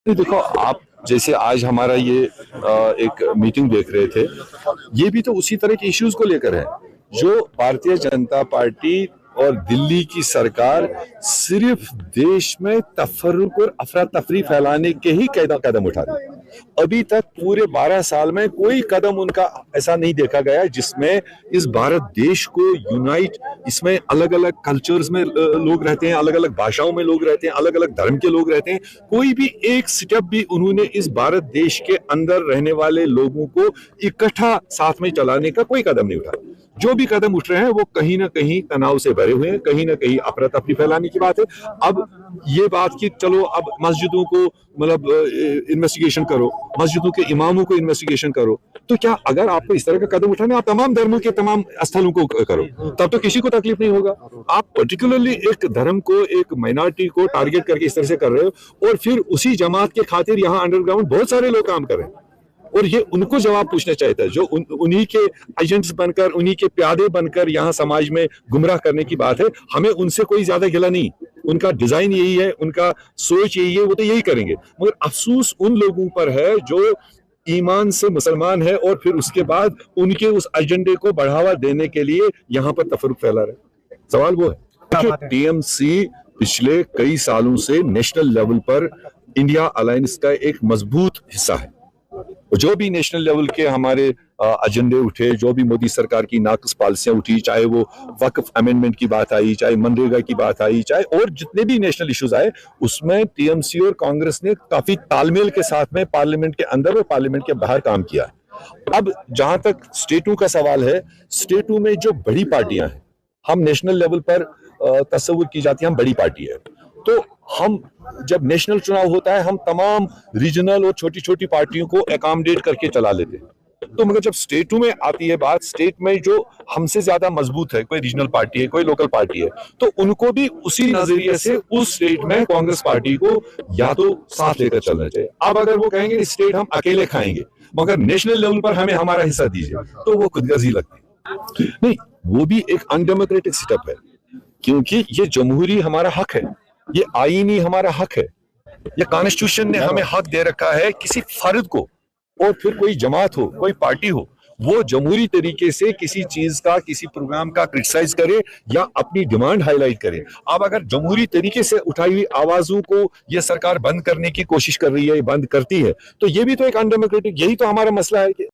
देखो आप जैसे आज हमारा ये एक मीटिंग देख रहे थे, ये भी तो उसी तरह के इश्यूज को लेकर है जो भारतीय जनता पार्टी और दिल्ली की सरकार सिर्फ देश में तफर्रुक और अफरा तफरी फैलाने के ही कदम उठा रही है। अभी तक पूरे 12 साल में कोई कदम उनका ऐसा नहीं देखा गया जिसमें इस भारत देश को यूनाइट, इसमें अलग अलग कल्चर्स में लोग रहते हैं, अलग अलग भाषाओं में लोग रहते हैं, अलग अलग धर्म के लोग रहते हैं, कोई भी एक स्टेप भी उन्होंने इस भारत देश के अंदर रहने वाले लोगों को इकट्ठा साथ में चलाने का कोई कदम नहीं उठाया। जो भी कदम उठ रहे हैं वो कहीं ना कहीं तनाव से भरे हुए हैं, कहीं ना कहीं अफरा तफरी फैलाने की बात है। अब ये बात कि चलो अब मस्जिदों को मतलब इन्वेस्टिगेशन करो, मस्जिदों के इमामों को इन्वेस्टिगेशन करो, तो क्या अगर आपको इस तरह का कदम उठाने आप तमाम धर्मों के तमाम स्थलों को करो, तब तो किसी को तकलीफ नहीं होगा। आप पर्टिकुलरली एक धर्म को, एक माइनॉरिटी को टारगेट करके इस तरह से कर रहे हो और फिर उसी जमात के खातिर यहाँ अंडरग्राउंड बहुत सारे लोग काम कर रहे हैं और ये उनको जवाब पूछना चाहता है जो उन्हीं के एजेंट्स बनकर, उन्हीं के प्यादे बनकर यहाँ समाज में गुमराह करने की बात है। हमें उनसे कोई ज्यादा गिला नहीं, उनका डिजाइन यही है, उनका सोच यही है, वो तो यही करेंगे। मगर अफसोस उन लोगों पर है जो ईमान से मुसलमान है और फिर उसके बाद उनके उस एजेंडे को बढ़ावा देने के लिए यहाँ पर तफरुक फैला रहे। सवाल वो है, टीएमसी पिछले कई सालों से नेशनल लेवल पर इंडिया अलायंस का एक मजबूत हिस्सा है। जो भी नेशनल लेवल के हमारे एजेंडे उठे, जो भी मोदी सरकार की नाकस पॉलिसियां उठी, चाहे वो वक्फ अमेंडमेंट की बात आई, चाहे मनरेगा की बात आई, चाहे और जितने भी नेशनल इश्यूज आए, उसमें टीएमसी और कांग्रेस ने काफी तालमेल के साथ में पार्लियामेंट के अंदर और पार्लियामेंट के बाहर काम किया। अब जहां तक स्टेटों का सवाल है, स्टेटों में जो बड़ी पार्टियां हैं, हम नेशनल लेवल पर तस्वीर की जाती है हम बड़ी पार्टी है, तो हम जब नेशनल चुनाव होता है हम तमाम रीजनल और छोटी छोटी पार्टियों को एकोमोडेट करके चला लेते हैं। तो मगर जब स्टेटों में आती है बात, स्टेट में जो हमसे ज्यादा मजबूत है, कोई रीजनल पार्टी है, कोई लोकल पार्टी है, तो उनको भी उसी नजरिए से उस स्टेट में कांग्रेस पार्टी को या तो साथ लेकर चलना चाहिए। अब अगर वो कहेंगे इस स्टेट हम अकेले खाएंगे मगर नेशनल लेवल पर हमें हमारा हिस्सा दीजिए, तो वो खुदगर्जी लगती है। नहीं, वो भी एक अनडेमोक्रेटिक स्टेप है, क्योंकि ये जमहूरी हमारा हक है, ये आईनी हमारा हक है, ये कॉन्स्टिट्यूशन ने हमें हक दे रखा है किसी फर्द को, और फिर कोई जमात हो, कोई पार्टी हो, वो जमहूरी तरीके से किसी चीज का, किसी प्रोग्राम का क्रिटिसाइज करे या अपनी डिमांड हाईलाइट करे। अब अगर जमहूरी तरीके से उठाई हुई आवाजों को ये सरकार बंद करने की कोशिश कर रही है, बंद करती है, तो ये भी तो एक अनडेमोक्रेटिक, यही तो हमारा मसला है कि